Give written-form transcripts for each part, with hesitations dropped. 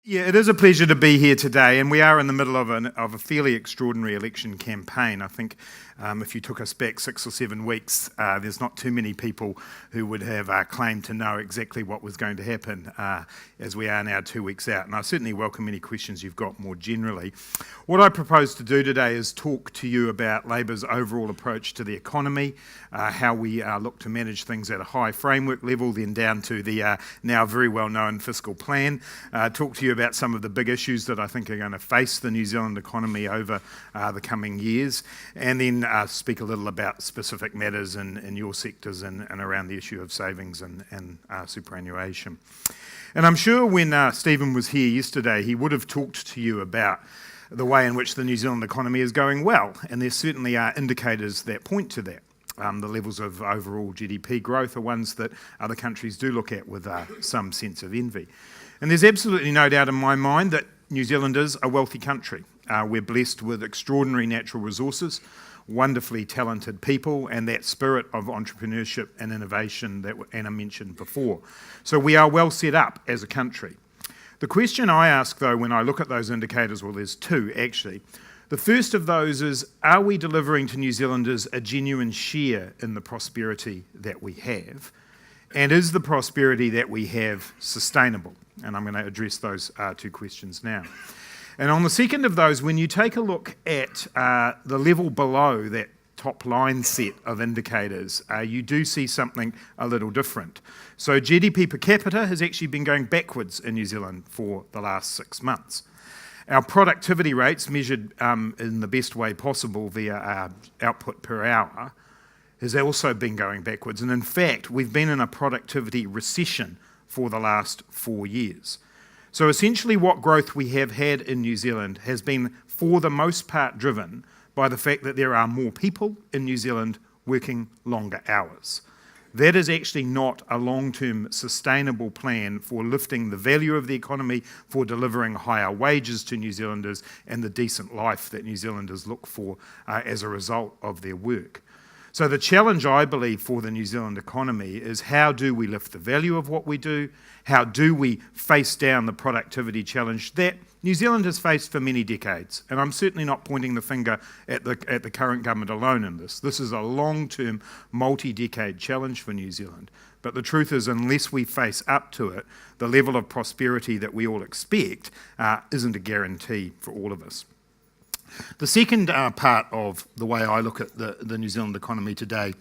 Yeah, it is a pleasure to be here today, and we are in the middle of a fairly extraordinary election campaign. I think if you took us back 6 or 7 weeks, there's not too many people who would have claimed to know exactly what was going to happen as we are now 2 weeks out. And I certainly welcome any questions you've got more generally. What I propose to do today is talk to you about Labor's overall approach to the economy, how we look to manage things at a high framework level, then down to the now very well-known fiscal plan, talk to you about some of the big issues that I think are going to face the New Zealand economy over the coming years, and then speak a little about specific matters in your sectors and around the issue of savings and superannuation. And I'm sure when Stephen was here yesterday, he would have talked to you about the way in which the New Zealand economy is going well, and there certainly are indicators that point to that. The levels of overall GDP growth are ones that other countries do look at with some sense of envy. And there's absolutely no doubt in my mind that New Zealand is a wealthy country. We're blessed with extraordinary natural resources, wonderfully talented people, and that spirit of entrepreneurship and innovation that Anna mentioned before. So we are well set up as a country. The question I ask, though, when I look at those indicators, well, there's two actually. The first of those is, are we delivering to New Zealanders a genuine share in the prosperity that we have? And is the prosperity that we have sustainable? And I'm going to address those two questions now. And on the second of those, when you take a look at the level below that top line set of indicators, you do see something a little different. So GDP per capita has actually been going backwards in New Zealand for the last 6 months. Our productivity rates, measured in the best way possible via our output per hour, has also been going backwards. And in fact, we've been in a productivity recession for the last 4 years. So essentially what growth we have had in New Zealand has been, for the most part, driven by the fact that there are more people in New Zealand working longer hours. That is actually not a long-term sustainable plan for lifting the value of the economy, for delivering higher wages to New Zealanders and the decent life that New Zealanders look for as a result of their work. So the challenge, I believe, for the New Zealand economy is, how do we lift the value of what we do? How do we face down the productivity challenge that New Zealand has faced for many decades? And I'm certainly not pointing the finger at the current government alone in this. This is a long-term, multi-decade challenge for New Zealand. But the truth is, unless we face up to it, the level of prosperity that we all expect isn't a guarantee for all of us. The second part of the way I look at the New Zealand economy today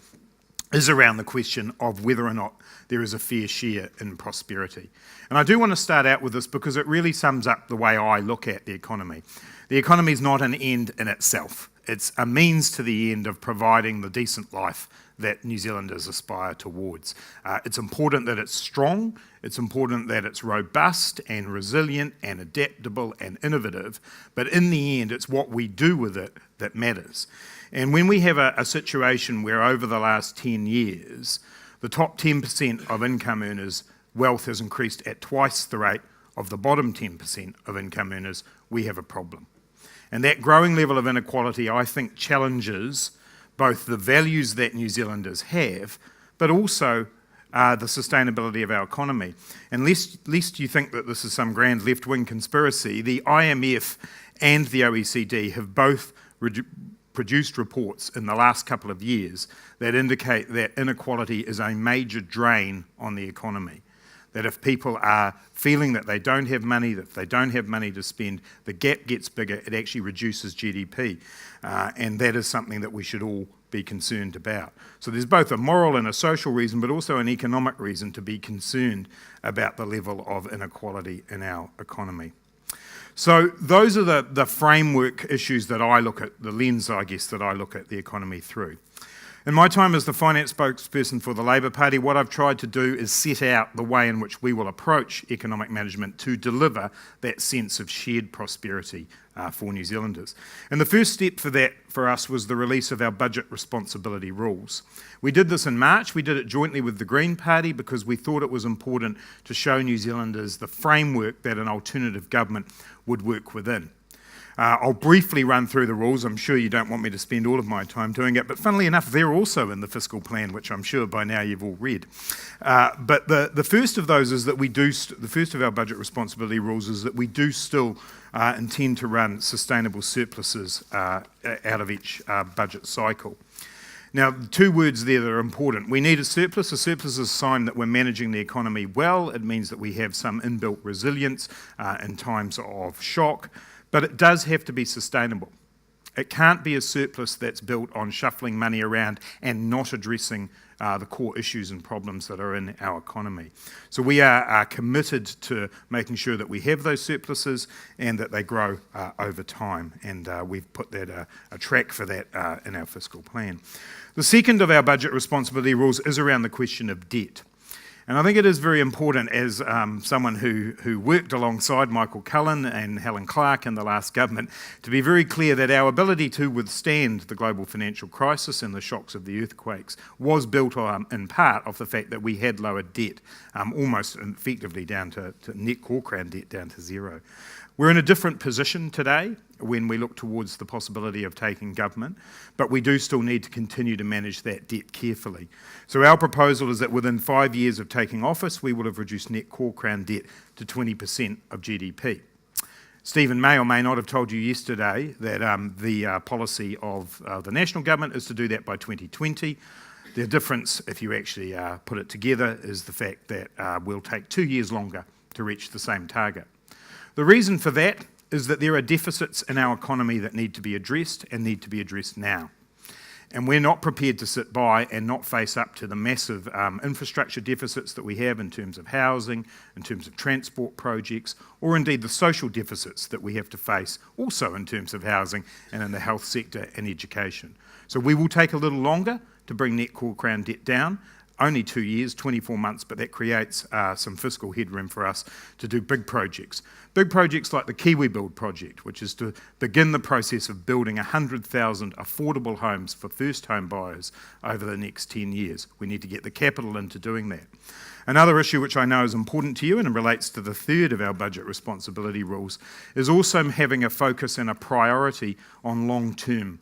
is around the question of whether or not there is a fair share in prosperity. And I do want to start out with this because it really sums up the way I look at the economy. The economy is not an end in itself. It's a means to the end of providing the decent life that New Zealanders aspire towards. It's important that it's strong, it's important that it's robust and resilient and adaptable and innovative, but in the end it's what we do with it that matters. And when we have a situation where over the last 10 years, the top 10% of income earners' wealth has increased at twice the rate of the bottom 10% of income earners, we have a problem. And that growing level of inequality, I think, challenges both the values that New Zealanders have, but also the sustainability of our economy. And lest you think that this is some grand left-wing conspiracy, the IMF and the OECD have both produced reports in the last couple of years that indicate that inequality is a major drain on the economy. That if people are feeling that they don't have money, that they don't have money to spend, the gap gets bigger, it actually reduces GDP. And that is something that we should all be concerned about. So there's both a moral and a social reason, but also an economic reason to be concerned about the level of inequality in our economy. So those are the framework issues that I look at, the lens, I guess, that I look at the economy through. In my time as the finance spokesperson for the Labour Party, what I've tried to do is set out the way in which we will approach economic management to deliver that sense of shared prosperity for New Zealanders. And the first step for that for us was the release of our budget responsibility rules. We did this in March. We did it jointly with the Green Party because we thought it was important to show New Zealanders the framework that an alternative government would work within. I'll briefly run through the rules. I'm sure you don't want me to spend all of my time doing it, but funnily enough, they're also in the fiscal plan, which I'm sure by now you've all read. But the first of those is that the first of our budget responsibility rules is that we do still intend to run sustainable surpluses out of each budget cycle. Now, two words there that are important. We need a surplus. A surplus is a sign that we're managing the economy well. It means that we have some inbuilt resilience in times of shock, but it does have to be sustainable. It can't be a surplus that's built on shuffling money around and not addressing the core issues and problems that are in our economy. So we are committed to making sure that we have those surpluses and that they grow over time, and we've put that a track for that in our fiscal plan. The second of our budget responsibility rules is around the question of debt. And I think it is very important as someone who worked alongside Michael Cullen and Helen Clark in the last government to be very clear that our ability to withstand the global financial crisis and the shocks of the earthquakes was built in part off the fact that we had lowered debt, almost effectively down to net core crown debt down to zero. We're in a different position today when we look towards the possibility of taking government, but we do still need to continue to manage that debt carefully. So our proposal is that within 5 years of taking office, we will have reduced net core crown debt to 20% of GDP. Stephen may or may not have told you yesterday that the policy of the national government is to do that by 2020. The difference, if you actually put it together, is the fact that we'll take 2 years longer to reach the same target. The reason for that is that there are deficits in our economy that need to be addressed and need to be addressed now. And we're not prepared to sit by and not face up to the massive infrastructure deficits that we have in terms of housing, in terms of transport projects, or indeed the social deficits that we have to face also in terms of housing and in the health sector and education. So we will take a little longer to bring net core crown debt down. Only 2 years, 24 months, but that creates some fiscal headroom for us to do big projects. Big projects like the Kiwi Build project, which is to begin the process of building 100,000 affordable homes for first home buyers over the next 10 years. We need to get the capital into doing that. Another issue which I know is important to you and relates to the third of our budget responsibility rules is also having a focus and a priority on long-term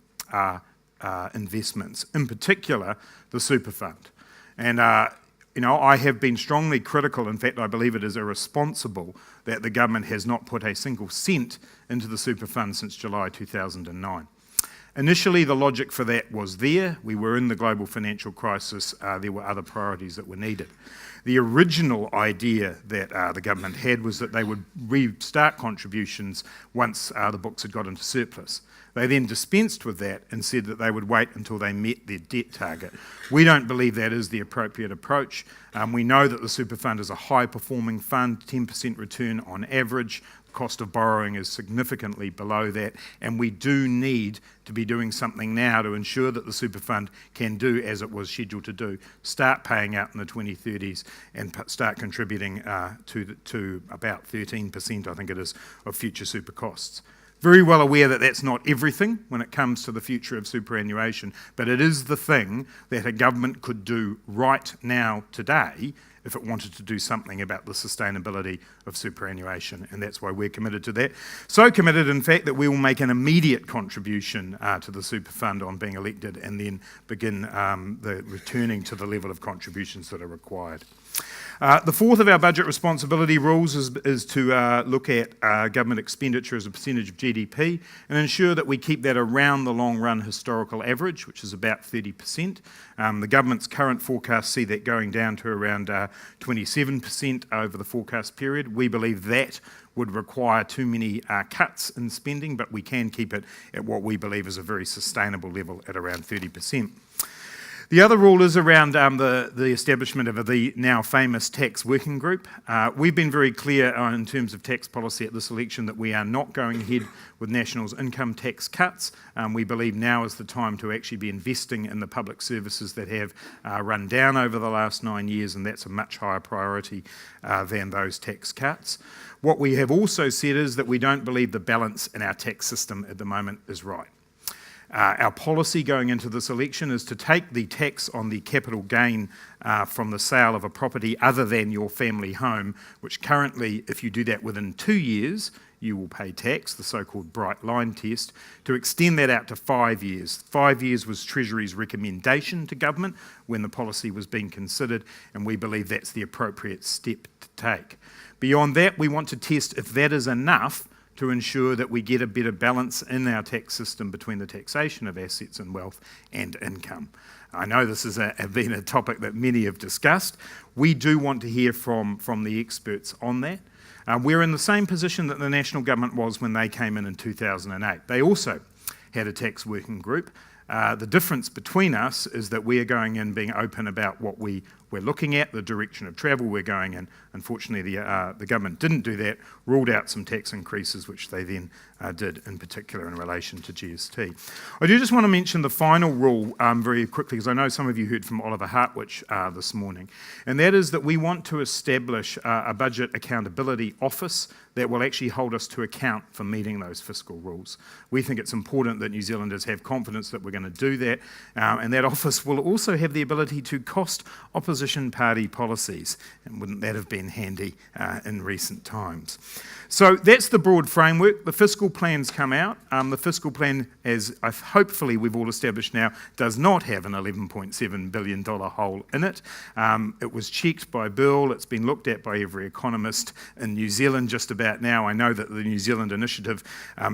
investments, in particular the super fund. And, I have been strongly critical, in fact I believe it is irresponsible, that the government has not put a single cent into the super fund since July 2009. Initially the logic for that was there. We were in the global financial crisis. There were other priorities that were needed. The original idea that the government had was that they would restart contributions once the books had got into surplus. They then dispensed with that and said that they would wait until they met their debt target. We don't believe that is the appropriate approach. We know that the super fund is a high-performing fund, 10% return on average. The cost of borrowing is significantly below that, and we do need to be doing something now to ensure that the super fund can do as it was scheduled to do, start paying out in the 2030s and start contributing to about 13%, I think it is, of future super costs. Very well aware that that's not everything when it comes to the future of superannuation, but it is the thing that a government could do right now today if it wanted to do something about the sustainability of superannuation, and that's why we're committed to that. So committed, in fact, that we will make an immediate contribution to the super fund on being elected and then begin the returning to the level of contributions that are required. The fourth of our budget responsibility rules is to look at government expenditure as a percentage of GDP and ensure that we keep that around the long run historical average, which is about 30%. The government's current forecasts see that going down to around 27% over the forecast period. We believe that would require too many cuts in spending, but we can keep it at what we believe is a very sustainable level at around 30%. The other rule is around the establishment of the now famous tax working group. We've been very clear in terms of tax policy at this election that we are not going ahead with National's income tax cuts. We believe now is the time to actually be investing in the public services that have run down over the last 9 years, and that's a much higher priority than those tax cuts. What we have also said is that we don't believe the balance in our tax system at the moment is right. Our policy going into this election is to take the tax on the capital gain from the sale of a property other than your family home, which currently, if you do that within 2 years, you will pay tax, the so-called bright line test, to extend that out to 5 years. 5 years was Treasury's recommendation to government when the policy was being considered, and we believe that's the appropriate step to take. Beyond that, we want to test if that is enough to ensure that we get a better balance in our tax system between the taxation of assets and wealth and income. I know this has been a topic that many have discussed. We do want to hear from the experts on that. We're in the same position that the national government was when they came in 2008. They also had a tax working group. The difference between us is that we are going in being open about what we're looking at, the direction of travel we're going in. Unfortunately, the government didn't do that, ruled out some tax increases, which they then did, in particular in relation to GST. I do just want to mention the final rule very quickly, because I know some of you heard from Oliver Hartwich this morning, and that is that we want to establish a budget accountability office that will actually hold us to account for meeting those fiscal rules. We think it's important that New Zealanders have confidence that we're going to do that, and that office will also have the ability to cost opposition party policies, and wouldn't that have been handy in recent times? So that's the broad framework. The fiscal plans come out. The fiscal plan, as hopefully we've all established now, does not have an $11.7 billion hole in it. It was checked by Bill. It's been looked at by every economist in New Zealand just about now. I know that the New Zealand Initiative,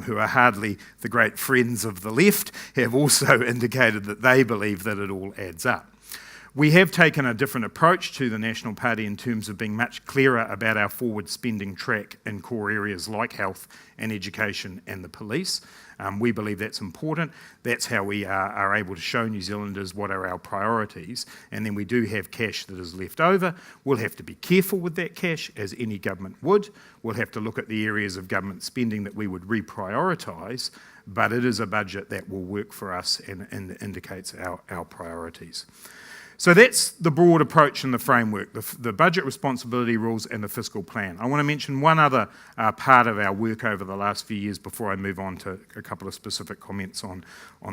who are hardly the great friends of the left, have also indicated that they believe that it all adds up. We have taken a different approach to the National Party in terms of being much clearer about our forward spending track in core areas like health and education and the police. We believe that's important. That's how we are able to show New Zealanders what are our priorities, and then we do have cash that is left over. We'll have to be careful with that cash, as any government would. We'll have to look at the areas of government spending that we would reprioritise, but it is a budget that will work for us and indicates our priorities. So that's the broad approach and the framework, the budget responsibility rules and the fiscal plan. I want to mention one other part of our work over the last few years before I move on to a couple of specific comments on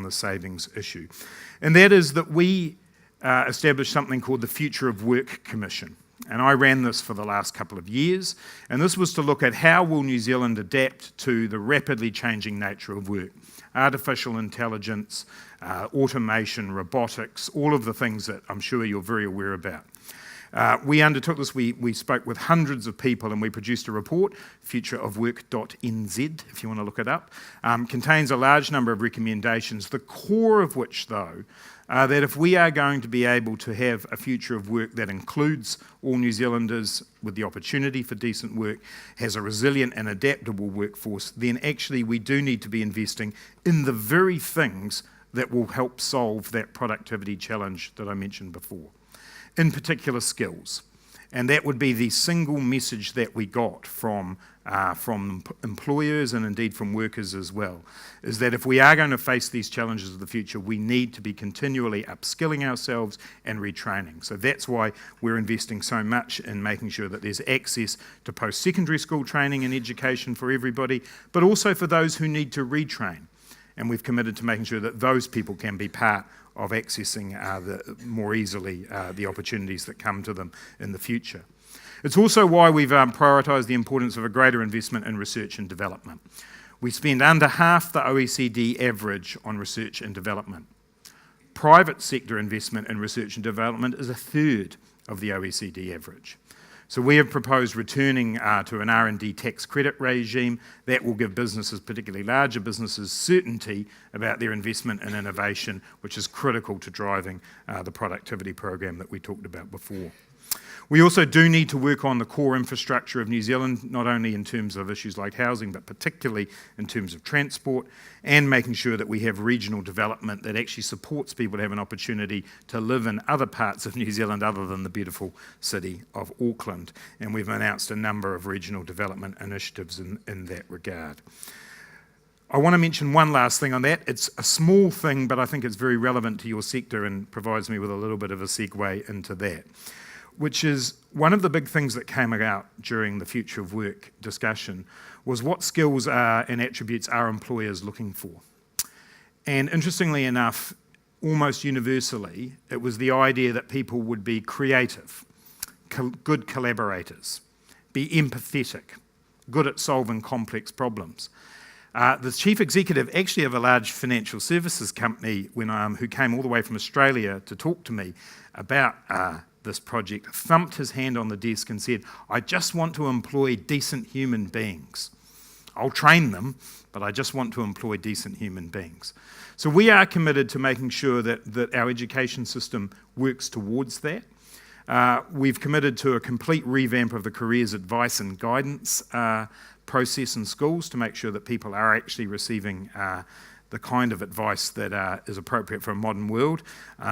the savings issue. And that is that we established something called the Future of Work Commission. And I ran this for the last couple of years. And this was to look at how will New Zealand adapt to the rapidly changing nature of work. Artificial intelligence, automation, robotics, all of the things that I'm sure you're very aware about. We undertook this, we spoke with hundreds of people and we produced a report, futureofwork.nz, if you want to look it up. Contains a large number of recommendations, the core of which though, that if we are going to be able to have a future of work that includes all New Zealanders with the opportunity for decent work, has a resilient and adaptable workforce, then actually we do need to be investing in the very things that will help solve that productivity challenge that I mentioned before. In particular, skills. And that would be the single message that we got from employers and indeed from workers as well, is that if we are going to face these challenges of the future, we need to be continually upskilling ourselves and retraining. So that's why we're investing so much in making sure that there's access to post-secondary school training and education for everybody, but also for those who need to retrain. And we've committed to making sure that those people can be part of accessing more easily the opportunities that come to them in the future. It's also why we've prioritised the importance of a greater investment in research and development. We spend under half the OECD average on research and development. Private sector investment in research and development is a third of the OECD average. So we have proposed returning to an R&D tax credit regime that will give businesses, particularly larger businesses, certainty about their investment in innovation, which is critical to driving the productivity program that we talked about before. We also do need to work on the core infrastructure of New Zealand, not only in terms of issues like housing, but particularly in terms of transport, and making sure that we have regional development that actually supports people to have an opportunity to live in other parts of New Zealand other than the beautiful city of Auckland. And we've announced a number of regional development initiatives in that regard. I want to mention one last thing on that. It's a small thing, but I think it's very relevant to your sector and provides me with a little bit of a segue into that, which is one of the big things that came out during the Future of Work discussion was what skills and attributes are employers looking for. And interestingly enough, almost universally, it was the idea that people would be creative, good collaborators, be empathetic, good at solving complex problems. The chief executive actually of a large financial services company who came all the way from Australia to talk to me about this project, thumped his hand on the desk and said, "I just want to employ decent human beings. I'll train them, but I just want to employ decent human beings." So we are committed to making sure that our education system works towards that. We've committed to a complete revamp of the careers advice and guidance process in schools to make sure that people are actually receiving the kind of advice that is appropriate for a modern world.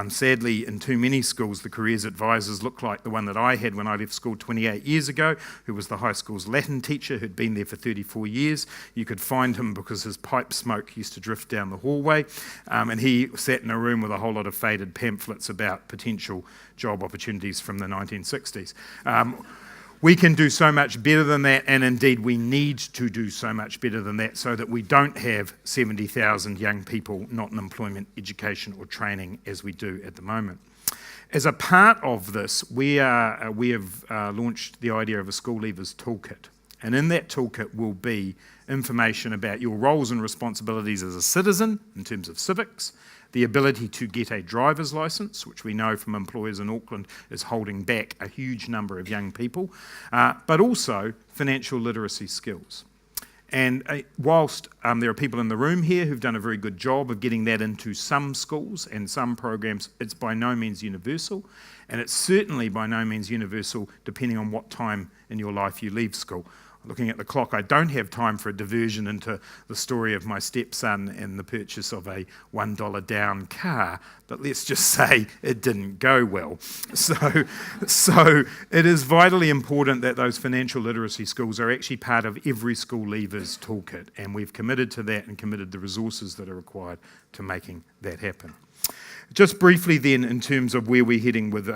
Sadly, in too many schools, the careers advisors look like the one that I had when I left school 28 years ago, who was the high school's Latin teacher who'd been there for 34 years. You could find him because his pipe smoke used to drift down the hallway, and he sat in a room with a whole lot of faded pamphlets about potential job opportunities from the 1960s. We can do so much better than that, and indeed we need to do so much better than that so that we don't have 70,000 young people not in employment, education or training as we do at the moment. As a part of this, we have launched the idea of a school leavers toolkit, and in that toolkit will be information about your roles and responsibilities as a citizen in terms of civics, the ability to get a driver's licence, which we know from employers in Auckland is holding back a huge number of young people, but also financial literacy skills. And whilst there are people in the room here who've done a very good job of getting that into some schools and some programs, it's by no means universal, and it's certainly by no means universal depending on what time in your life you leave school. Looking at the clock, I don't have time for a diversion into the story of my stepson and the purchase of a $1 down car, but let's just say it didn't go well. So it is vitally important that those financial literacy skills are actually part of every school leavers toolkit, and we've committed to that and committed the resources that are required to making that happen. Just briefly then, in terms of where we're heading with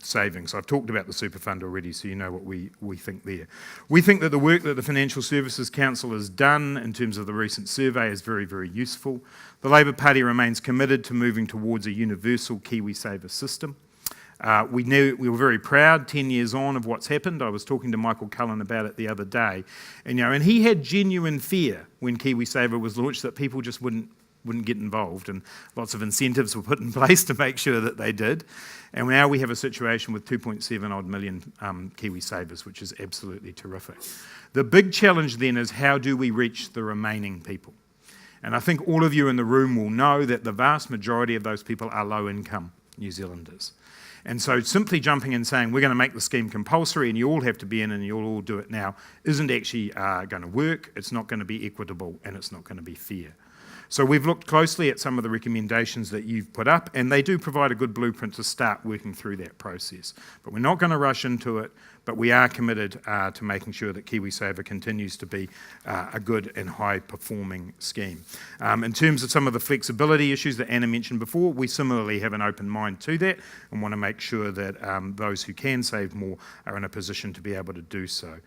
savings. I've talked about the super fund already, so you know what we think there. We think that the work that the Financial Services Council has done in terms of the recent survey is very, very useful. The Labour Party remains committed to moving towards a universal KiwiSaver system. We were very proud 10 years on of what's happened. I was talking to Michael Cullen about it the other day, and he had genuine fear when KiwiSaver was launched that people just wouldn't get involved, and lots of incentives were put in place to make sure that they did. And now we have a situation with 2.7 odd million Kiwi savers, which is absolutely terrific. The big challenge then is how do we reach the remaining people? And I think all of you in the room will know that the vast majority of those people are low-income New Zealanders. And so simply jumping and saying we're going to make the scheme compulsory and you all have to be in and you'll all do it now isn't actually going to work, it's not going to be equitable, and it's not going to be fair. So we've looked closely at some of the recommendations that you've put up, and they do provide a good blueprint to start working through that process. But we're not going to rush into it, but we are committed to making sure that KiwiSaver continues to be a good and high-performing scheme. In terms of some of the flexibility issues that Anna mentioned before, we similarly have an open mind to that and want to make sure that those who can save more are in a position to be able to do so.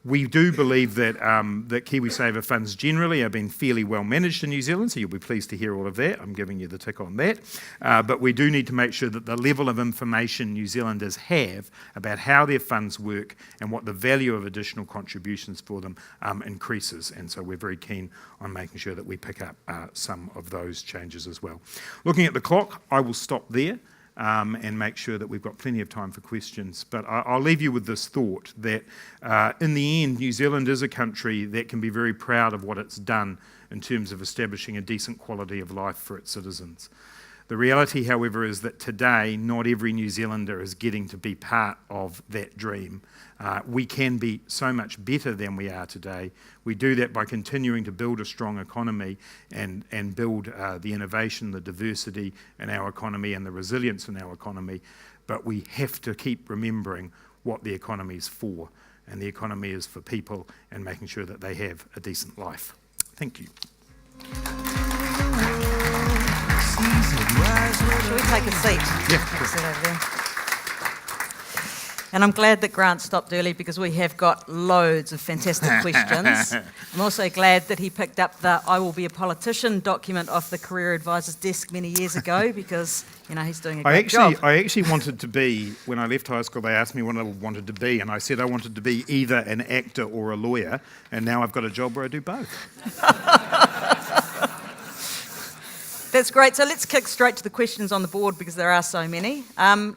We do believe that KiwiSaver funds generally have been fairly well managed in New Zealand, so you'll be pleased to hear all of that. I'm giving you the tick on that. But we do need to make sure that the level of information New Zealanders have about how their funds work and what the value of additional contributions for them increases. And so we're very keen on making sure that we pick up some of those changes as well. Looking at the clock, I will stop there. And make sure that we've got plenty of time for questions. But I'll leave you with this thought that in the end, New Zealand is a country that can be very proud of what it's done in terms of establishing a decent quality of life for its citizens. The reality, however, is that today not every New Zealander is getting to be part of that dream. We can be so much better than we are today. We do that by continuing to build a strong economy and build the innovation, the diversity in our economy and the resilience in our economy. But we have to keep remembering what the economy is for. And the economy is for people and making sure that they have a decent life. Thank you. Shall we take a seat? Yeah. Sit over there. And I'm glad that Grant stopped early because we have got loads of fantastic questions. I'm also glad that he picked up the I Will Be a Politician document off the Career Advisor's desk many years ago because he's doing a great job. I actually wanted to be, when I left high school, they asked me what I wanted to be, and I said I wanted to be either an actor or a lawyer, and now I've got a job where I do both. That's great. So let's kick straight to the questions on the board because there are so many.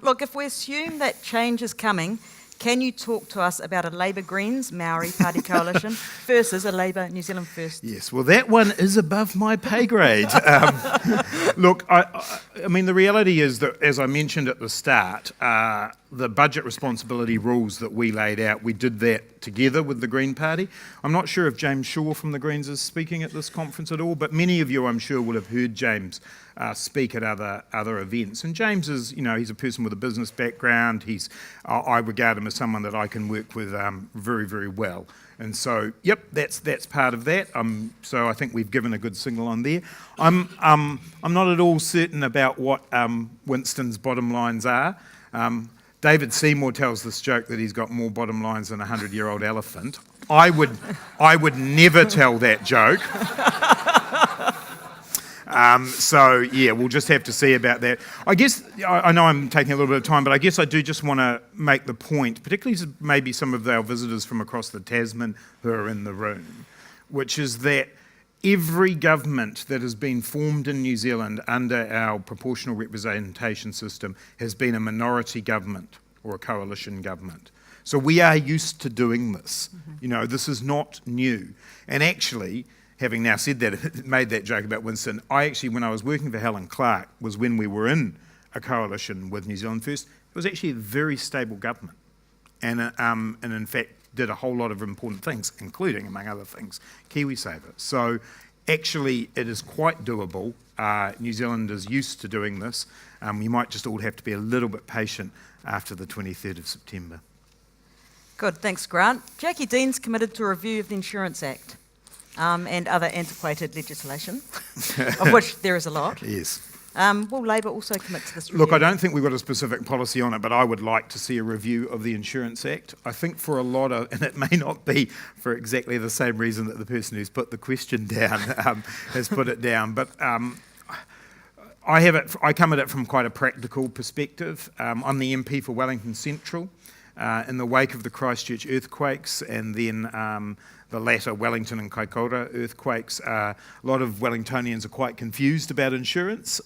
Look, if we assume that change is coming, can you talk to us about a Labour Greens Maori Party coalition versus a Labour New Zealand First? Yes, well, that one is above my pay grade. Look, I mean, the reality is that, as I mentioned at the start, the budget responsibility rules that we laid out, we did that together with the Green Party. I'm not sure if James Shaw from the Greens is speaking at this conference at all, but many of you, I'm sure, will have heard James speak at other events. And James is, he's a person with a business background. I regard him as someone that I can work with very, very well. And so, yep, that's part of that. So I think we've given a good signal on there. I'm not at all certain about what Winston's bottom lines are. David Seymour tells this joke that he's got more bottom lines than a 100-year-old elephant. I would never tell that joke. So, yeah, we'll just have to see about that. I guess, I know I'm taking a little bit of time, but I guess I do just want to make the point, particularly maybe some of our visitors from across the Tasman who are in the room, which is that every government that has been formed in New Zealand under our proportional representation system has been a minority government or a coalition government. So we are used to doing this. This is not new. And actually, having now said that, made that joke about Winston, when I was working for Helen Clark, was when we were in a coalition with New Zealand First. It was actually a very stable government. And in fact, did a whole lot of important things, including, among other things, KiwiSaver. So actually, it is quite doable. New Zealand is used to doing this. We might just all have to be a little bit patient after the 23rd of September. Good, thanks, Grant. Jackie Dean's committed to a review of the Insurance Act and other antiquated legislation, of which there is a lot. Yes. Will Labor also commit to this review? Look, I don't think we've got a specific policy on it, but I would like to see a review of the Insurance Act. I think for a lot of, and it may not be for exactly the same reason that the person who's put the question down has put it down, but I come at it from quite a practical perspective. I'm the MP for Wellington Central. In the wake of the Christchurch earthquakes and then the latter Wellington and Kaikoura earthquakes, a lot of Wellingtonians are quite confused about insurance.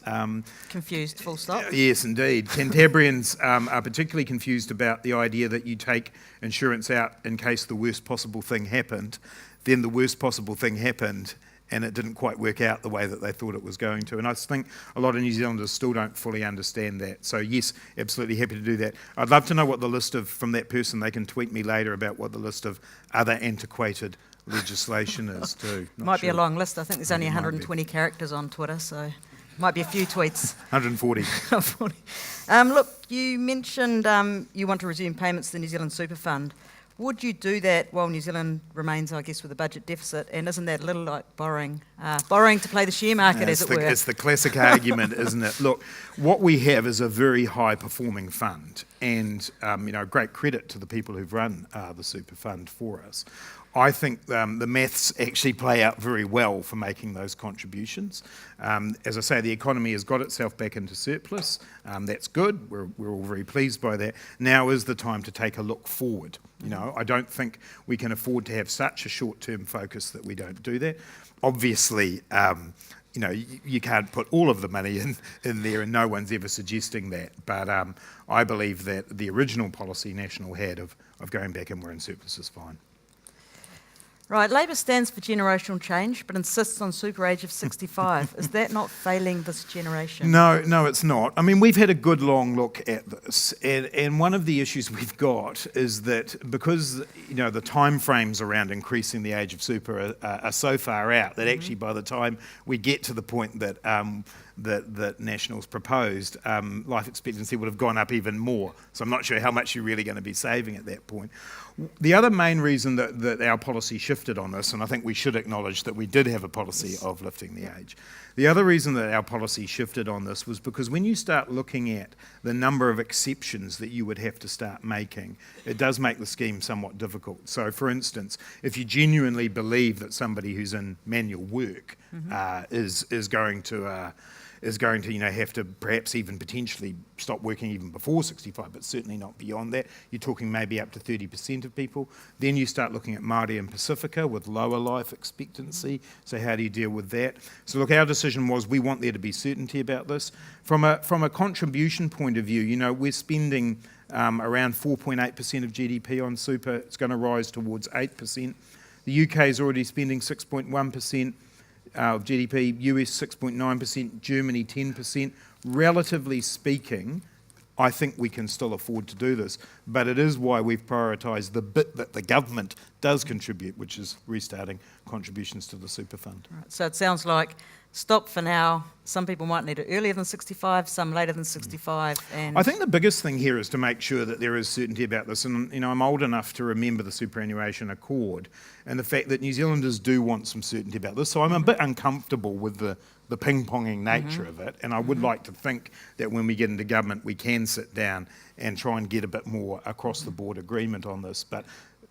Confused, full stop. Yes, indeed. Cantabrians are particularly confused about the idea that you take insurance out in case the worst possible thing happened. Then the worst possible thing happened and it didn't quite work out the way that they thought it was going to. And I think a lot of New Zealanders still don't fully understand that. So yes, absolutely happy to do that. I'd love to know what the list of, from that person, they can tweet me later about what the list of other antiquated legislation is too. Might be a long list. I think there's only 120 characters on Twitter, so might be a few tweets. 140. Look, you mentioned you want to resume payments to the New Zealand Super Fund. Would you do that while New Zealand remains, I guess, with a budget deficit? And isn't that a little like borrowing to play the share market, as it were? It's the classic argument, isn't it? Look, what we have is a very high-performing fund, and great credit to the people who've run the super fund for us. I think the maths actually play out very well for making those contributions. As I say, the economy has got itself back into surplus. That's good. We're all very pleased by that. Now is the time to take a look forward. I don't think we can afford to have such a short-term focus that we don't do that. Obviously, you can't put all of the money in there, and no one's ever suggesting that. But I believe that the original policy National had of going back and we're in surplus is fine. Right, Labor stands for generational change, but insists on super age of 65. Is that not failing this generation? No, it's not. I mean, we've had a good long look at this, and one of the issues we've got is that because the time frames around increasing the age of super are so far out that actually by the time we get to the point that that Nationals proposed, life expectancy would have gone up even more. So I'm not sure how much you're really going to be saving at that point. The other main reason that our policy shifted on this, and I think we should acknowledge that we did have a policy of lifting the age. The other reason that our policy shifted on this was because when you start looking at the number of exceptions that you would have to start making, it does make the scheme somewhat difficult. So for instance, if you genuinely believe that somebody who's in manual work is going to is going to, have to perhaps even potentially stop working even before 65, but certainly not beyond that. You're talking maybe up to 30% of people. Then you start looking at Māori and Pacifica with lower life expectancy. So how do you deal with that? So look, our decision was we want there to be certainty about this. From a contribution point of view, we're spending around 4.8% of GDP on super. It's going to rise towards 8%. The UK is already spending 6.1% of GDP, US 6.9%, Germany 10%. Relatively speaking, I think we can still afford to do this, but it is why we've prioritised the bit that the government does contribute, which is restarting contributions to the super fund. Right, so it sounds like stop for now. Some people might need it earlier than 65, some later than 65. And I think the biggest thing here is to make sure that there is certainty about this. And, I'm old enough to remember the superannuation accord and the fact that New Zealanders do want some certainty about this. So I'm a bit uncomfortable with the ping-ponging nature of it. And I would like to think that when we get into government, we can sit down and try and get a bit more across-the-board agreement on this. But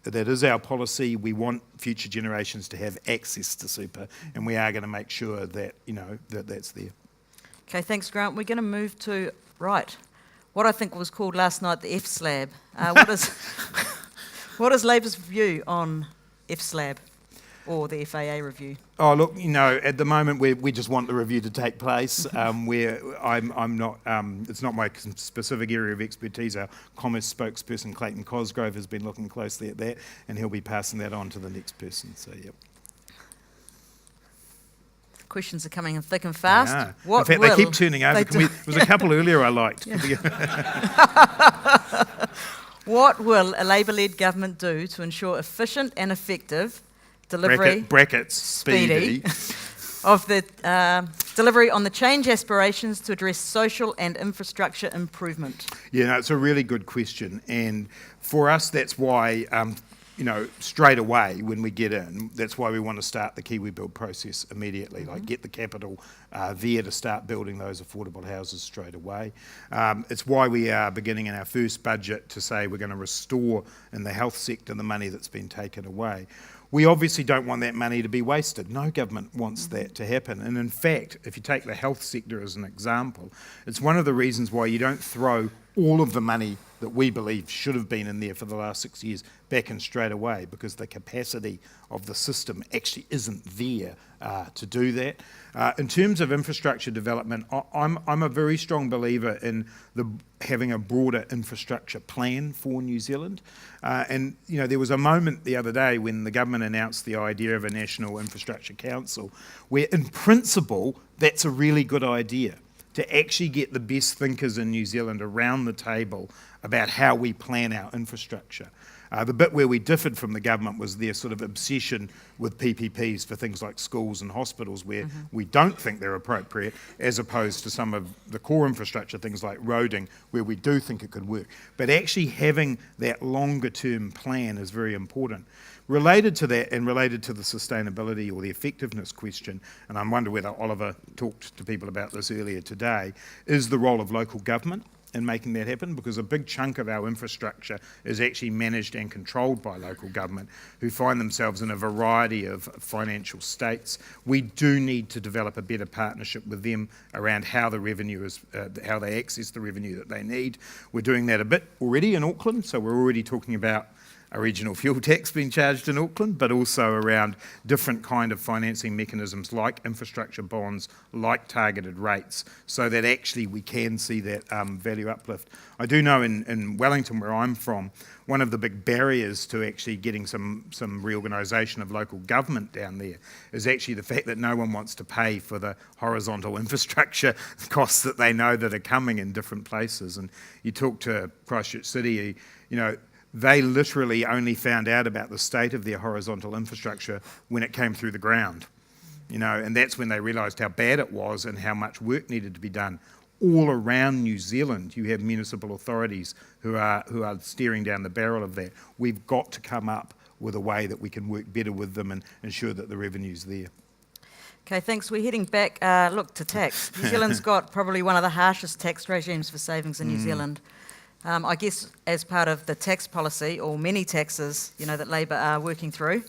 that is our policy. We want future generations to have access to super, and we are going to make sure that, that's there. Okay, thanks, Grant. We're going to move to, what I think was called last night the F-slab. What is Labour's view on F-slab or the FAA review? Oh, look, at the moment we just want the review to take place. I'm not, it's not my specific area of expertise. Our commerce spokesperson, Clayton Cosgrove, has been looking closely at that, and he'll be passing that on to the next person, so yep. Questions are coming in thick and fast. Yeah. In fact, they keep turning over. There was a couple earlier I liked. What will a Labour-led government do to ensure efficient and effective delivery, brackets, speedy, of the delivery on the change aspirations to address social and infrastructure improvement? Yeah, no, it's a really good question. And for us, that's why, straight away when we get in, that's why we want to start the Kiwi Build process immediately, like get the capital there to start building those affordable houses straight away. It's why we are beginning in our first budget to say we're going to restore in the health sector the money that's been taken away. We obviously don't want that money to be wasted. No government wants that to happen. And in fact, if you take the health sector as an example, it's one of the reasons why you don't throw all of the money that we believe should have been in there for the last 6 years back in straight away, because the capacity of the system actually isn't there to do that. In terms of infrastructure development, I'm a very strong believer in having a broader infrastructure plan for New Zealand. And there was a moment the other day when the government announced the idea of a National Infrastructure Council, where in principle that's a really good idea, to actually get the best thinkers in New Zealand around the table about how we plan our infrastructure. The bit where we differed from the government was their sort of obsession with PPPs for things like schools and hospitals, where we don't think they're appropriate, as opposed to some of the core infrastructure, things like roading, where we do think it could work. But actually having that longer term plan is very important. Related to that, and related to the sustainability or the effectiveness question, and I wonder whether Oliver talked to people about this earlier today, is the role of local government in making that happen, because a big chunk of our infrastructure is actually managed and controlled by local government, who find themselves in a variety of financial states. We do need to develop a better partnership with them around how the revenue is, how they access the revenue that they need. We're doing that a bit already in Auckland, so we're already talking about a regional fuel tax being charged in Auckland, but also around different kind of financing mechanisms like infrastructure bonds, like targeted rates, so that actually we can see that value uplift. I do know in Wellington, where I'm from, one of the big barriers to actually getting some reorganisation of local government down there is actually the fact that no one wants to pay for the horizontal infrastructure costs that they know that are coming in different places. And you talk to Christchurch City, they literally only found out about the state of their horizontal infrastructure when it came through the ground, and that's when they realised how bad it was and how much work needed to be done. All around New Zealand, you have municipal authorities who are staring down the barrel of that. We've got to come up with a way that we can work better with them and ensure that the revenue's there. Okay, thanks. We're heading back, to tax. New Zealand's got probably one of the harshest tax regimes for savings in New Zealand. I guess as part of the tax policy, or many taxes, that Labour are working through,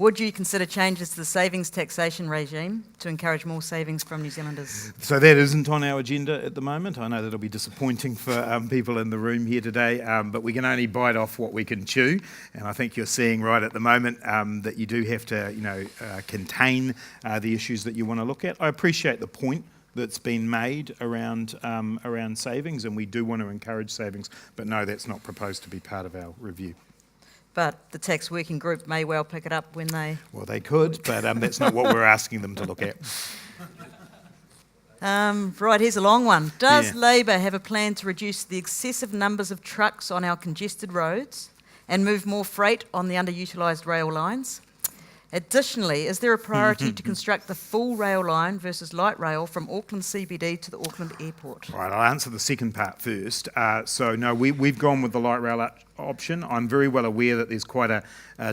Would you consider changes to the savings taxation regime to encourage more savings from New Zealanders? So that isn't on our agenda at the moment. I know that'll be disappointing for people in the room here today, but we can only bite off what we can chew. And I think you're seeing right at the moment that you do have to, contain the issues that you want to look at. I appreciate the point that's been made around savings, and we do want to encourage savings. But no, that's not proposed to be part of our review. But the tax working group may well pick it up when they... Well, they could, but that's not what we're asking them to look at. Right, here's a long one. Does Yeah. Labor have a plan to reduce the excessive numbers of trucks on our congested roads and move more freight on the underutilised rail lines? Additionally, is there a priority to construct the full rail line versus light rail from Auckland CBD to the Auckland Airport? Right, I'll answer the second part first. So no, we've gone with the light rail option. I'm very well aware that there's quite a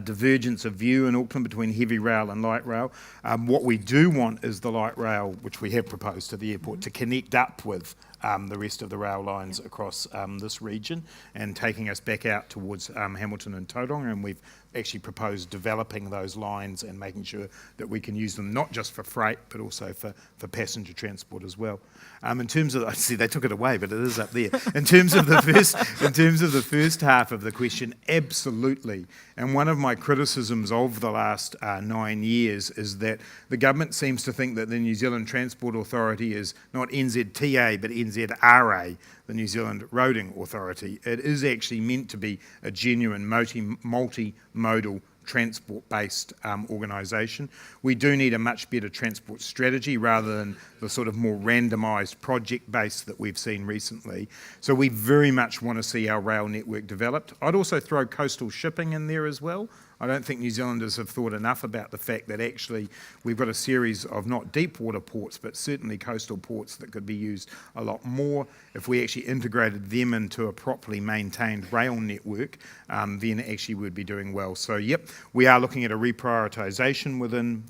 divergence of view in Auckland between heavy rail and light rail. What we do want is the light rail, which we have proposed to the airport, to connect up with the rest of the rail lines across this region and taking us back out towards Hamilton and Tauranga, and we've actually proposed developing those lines and making sure that we can use them not just for freight but also for passenger transport as well. In terms of, I see they took it away, but it is up there. In terms of the first half of the question, absolutely. And one of my criticisms of the last 9 years is that the government seems to think that the New Zealand Transport Authority is not NZTA but NZRA, the New Zealand Roading Authority. It is actually meant to be a genuine multimodal transport-based organisation. We do need a much better transport strategy rather than the sort of more randomised project-based that we've seen recently. So we very much want to see our rail network developed. I'd also throw coastal shipping in there as well. I don't think New Zealanders have thought enough about the fact that actually we've got a series of not deep water ports, but certainly coastal ports that could be used a lot more. If we actually integrated them into a properly maintained rail network, then actually we'd be doing well. So yep, we are looking at a reprioritisation within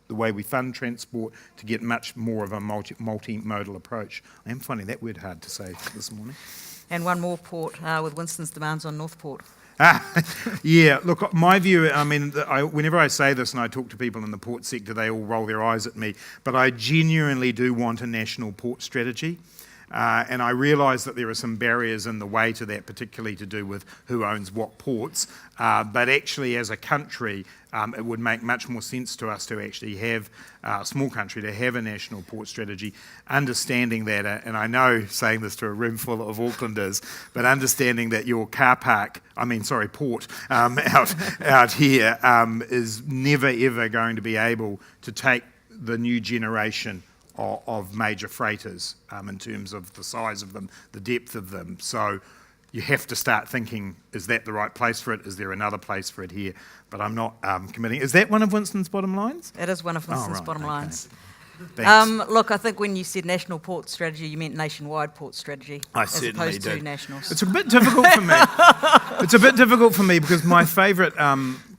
the way we fund transport to get much more of a multimodal approach. I am finding that word hard to say this morning. And one more port with Winston's demands on Northport. Yeah, look, my view, I mean, whenever I say this and I talk to people in the port sector, they all roll their eyes at me, but I genuinely do want a national port strategy. And I realise that there are some barriers in the way to that, particularly to do with who owns what ports. But actually, as a country, it would make much more sense to us to actually have a small country to have a national port strategy, understanding that, and I know saying this to a room full of Aucklanders, but understanding that your port out here is never ever going to be able to take the new generation of major freighters in terms of the size of them, the depth of them. So you have to start thinking, is that the right place for it? Is there another place for it here? But I'm not committing. Is that one of Winston's bottom lines? It is one of Winston's right, bottom okay. lines. Thanks. Look, I think when you said national port strategy, you meant nationwide port strategy, I as certainly opposed to did. nationals. It's a bit difficult for me. It's a bit difficult for me because my favourite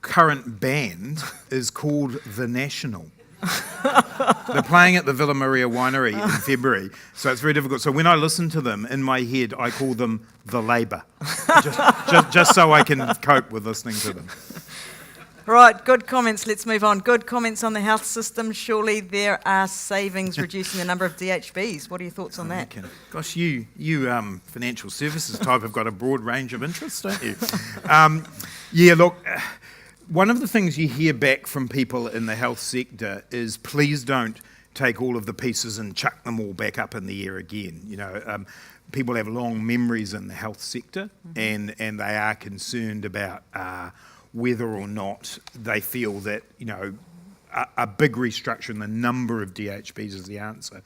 current band is called The National. They're playing at the Villa Maria Winery in February, so it's very difficult. So when I listen to them, in my head, I call them The Labour, just so I can cope with listening to them. Right, good comments. Let's move on. Good comments on the health system. Surely there are savings reducing the number of DHBs. What are your thoughts on that? Okay. Gosh, you financial services type have got a broad range of interests, don't you? Yeah, look, one of the things you hear back from people in the health sector is please don't take all of the pieces and chuck them all back up in the air again. You know, people have long memories in the health sector, and they are concerned about whether or not they feel that, you know, a big restructure in the number of DHBs is the answer.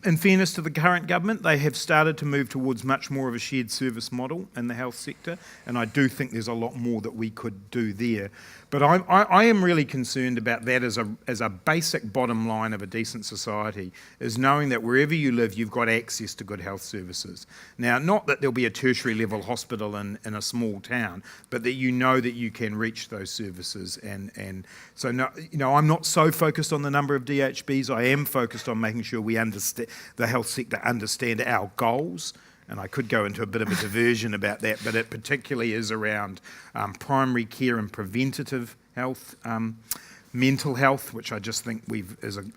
In fairness to the current government, they have started to move towards much more of a shared service model in the health sector, and I do think there's a lot more that we could do there. But I am really concerned about that as a basic bottom line of a decent society, is knowing that wherever you live, you've got access to good health services. Now, not that there'll be a tertiary level hospital in a small town, but that you know that you can reach those services. And so, no, you know, I'm not so focused on the number of DHBs. I am focused on making sure we understand, the health sector understand our goals. And I could go into a bit of a diversion about that, but it particularly is around primary care and preventative health, mental health, which I just think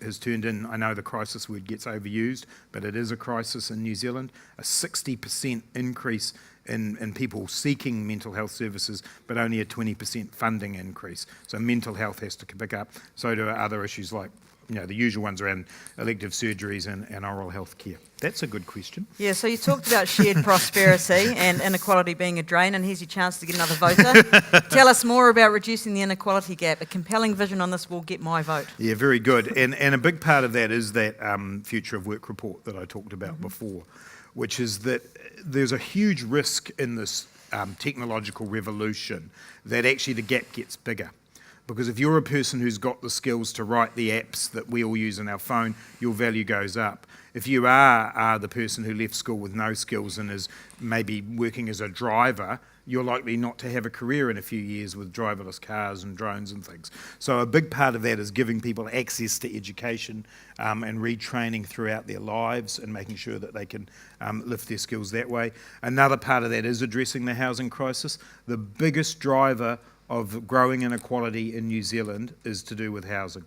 has turned in. I know the crisis word gets overused, but it is a crisis in New Zealand. A 60% increase in people seeking mental health services, but only a 20% funding increase. So mental health has to pick up. So do other issues like, the usual ones around elective surgeries and oral health care. That's a good question. Yeah, so you talked about shared prosperity and inequality being a drain, and here's your chance to get another voter. Tell us more about reducing the inequality gap. A compelling vision on this will get my vote. Yeah, very good. And a big part of that is that Future of Work report that I talked about before, which is that there's a huge risk in this technological revolution that actually the gap gets bigger. Because if you're a person who's got the skills to write the apps that we all use on our phone, your value goes up. If you are the person who left school with no skills and is maybe working as a driver, you're likely not to have a career in a few years with driverless cars and drones and things. So a big part of that is giving people access to education and retraining throughout their lives and making sure that they can lift their skills that way. Another part of that is addressing the housing crisis. The biggest driver of growing inequality in New Zealand is to do with housing.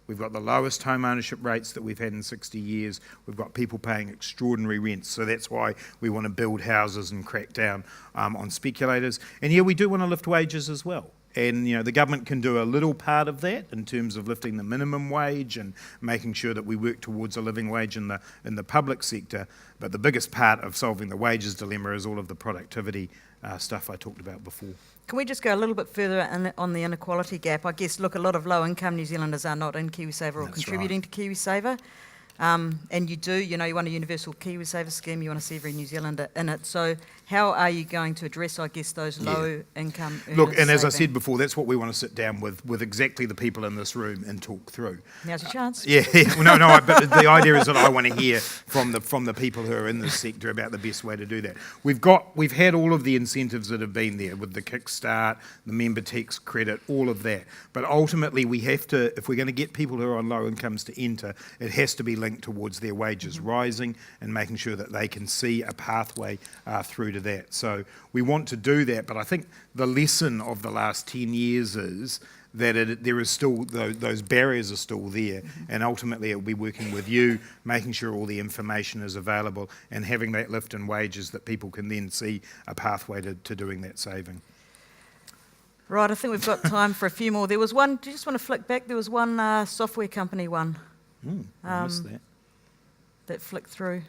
We've got the lowest home ownership rates that we've had in 60 years. We've got people paying extraordinary rents, so that's why we want to build houses and crack down on speculators. And yeah, we do want to lift wages as well. And the government can do a little part of that in terms of lifting the minimum wage and making sure that we work towards a living wage in the public sector. But the biggest part of solving the wages dilemma is all of the productivity stuff I talked about before. Can we just go a little bit further on the inequality gap? I guess, look, a lot of low-income New Zealanders are not in KiwiSaver or contributing to KiwiSaver. And you do, you want a universal KiwiSaver scheme, you want to see every New Zealander in it. So how are you going to address, I guess, those low-income earners? Look, and as I said before, that's what we want to sit down with exactly the people in this room and talk through. Now's your chance. But the idea is that I want to hear from the people who are in this sector about the best way to do that. We've had all of the incentives that have been there with the Kickstart, the member tax credit, all of that. But ultimately, we have to, if we're going to get people who are on low incomes to enter, it has to be linked towards their wages rising and making sure that they can see a pathway through to that. So we want to do that, but I think the lesson of the last 10 years is that there is still, those barriers are still there, and ultimately it will be working with you, making sure all the information is available and having that lift in wages that people can then see a pathway to doing that saving. Right, I think we've got time for a few more. There was one, do you just want to flick back? There was one software company one. I missed that. That flicked through.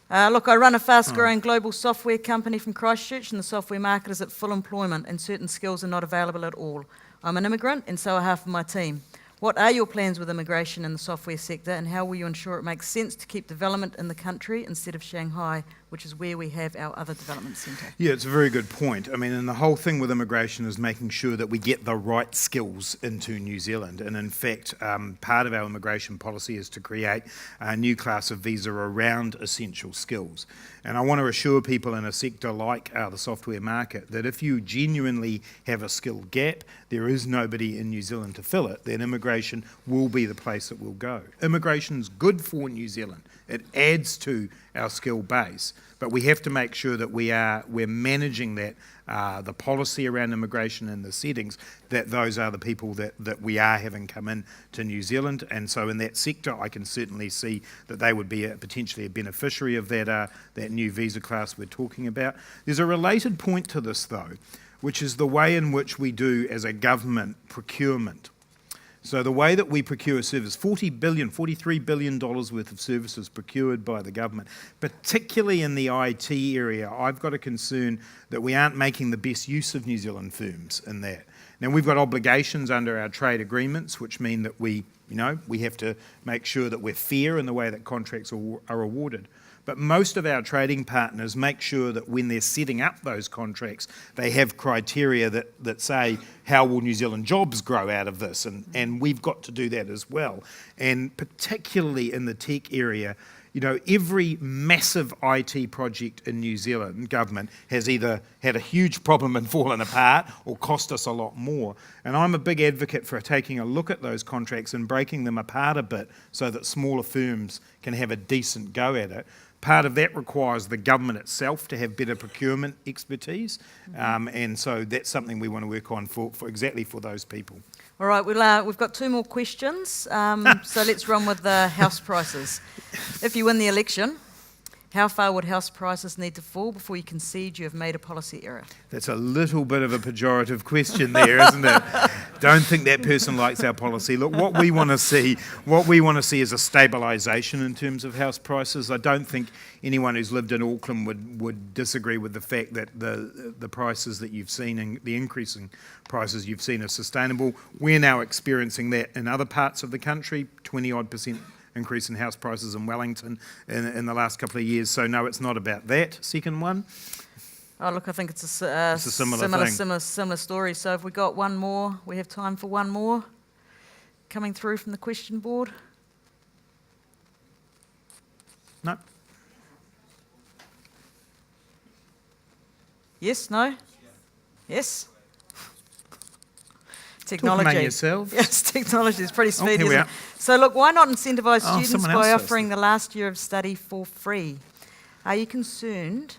Look, I run a fast-growing global software company from Christchurch, and the software market is at full employment, and certain skills are not available at all. I'm an immigrant, and so are half of my team. What are your plans with immigration in the software sector, and how will you ensure it makes sense to keep development in the country instead of Shanghai, which is where we have our other development centre? Yeah, it's a very good point. I mean, and the whole thing with immigration is making sure that we get the right skills into New Zealand. And in fact, part of our immigration policy is to create a new class of visa around essential skills. And I want to assure people in a sector like the software market that if you genuinely have a skill gap, there is nobody in New Zealand to fill it, then immigration will be the place it will go. Immigration's good for New Zealand. It adds to our skill base, but we have to make sure that we're managing that, the policy around immigration and the settings, that those are the people that we are having come in to New Zealand. And so in that sector, I can certainly see that they would be potentially a beneficiary of that new visa class we're talking about. There's a related point to this, though, which is the way in which we do, as a government, procurement. So the way that we procure service, $43 billion worth of services procured by the government, particularly in the IT area, I've got a concern that we aren't making the best use of New Zealand firms in that. Now, we've got obligations under our trade agreements, which mean that we have to make sure that we're fair in the way that contracts are awarded. But most of our trading partners make sure that when they're setting up those contracts, they have criteria that say, how will New Zealand jobs grow out of this? And we've got to do that as well. And particularly in the tech area, every massive IT project in New Zealand government has either had a huge problem and fallen apart or cost us a lot more. And I'm a big advocate for taking a look at those contracts and breaking them apart a bit so that smaller firms can have a decent go at it, Part of that requires the government itself to have better procurement expertise, and so that's something we want to work on for exactly for those people. All right, we've got 2 more questions, so let's run with the house prices. If you win the election, how far would house prices need to fall before you concede you have made a policy error? That's a little bit of a pejorative question there, isn't it? Don't think that person likes our policy. Look, what we want to see is a stabilisation in terms of house prices. I don't think anyone who's lived in Auckland would disagree with the fact that the prices that you've seen and the increasing prices you've seen are sustainable. We're now experiencing that in other parts of the country, 20-odd% increase in house prices in Wellington in the last couple of years. So no, it's not about that. Second one. Oh, look, I think it's a similar story. So if we got one more, we have time for one more coming through from the question board. No. Yes, no? Yes? Technology. Talk among yourselves. Yes, technology is pretty speedy, here we isn't are. it? So look, why not incentivise students by else offering the last year of study for free? Are you concerned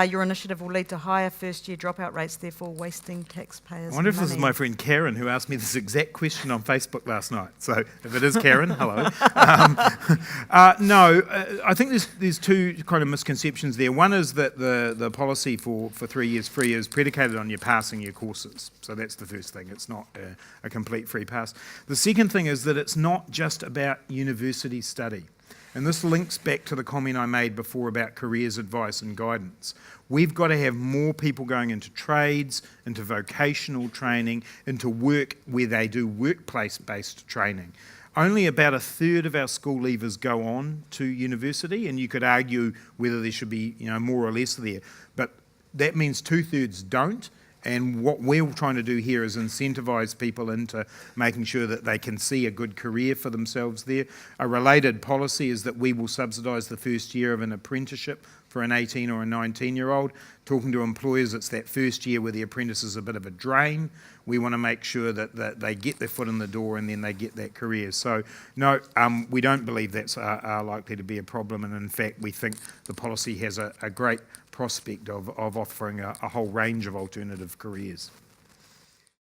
your initiative will lead to higher first-year dropout rates, therefore wasting taxpayers' money? I wonder if this is my friend Karen who asked me this exact question on Facebook last night. So if it is Karen, hello. No, I think there's 2 kind of misconceptions there. One is that the policy for 3 years free is predicated on you passing your courses. So that's the first thing. It's not a complete free pass. The second thing is that it's not just about university study. And this links back to the comment I made before about careers advice and guidance. We've got to have more people going into trades, into vocational training, into work where they do workplace-based training. Only about 1/3 of our school leavers go on to university, and you could argue whether there should be, more or less there. But that means 2/3 don't. And what we're trying to do here is incentivise people into making sure that they can see a good career for themselves there. A related policy is that we will subsidise the first year of an apprenticeship for an 18 or a 19-year-old. Talking to employers, it's that first year where the apprentice is a bit of a drain. We want to make sure that they get their foot in the door and then they get that career. So, no, we don't believe that's likely to be a problem. And in fact, we think the policy has a great prospect of offering a whole range of alternative careers.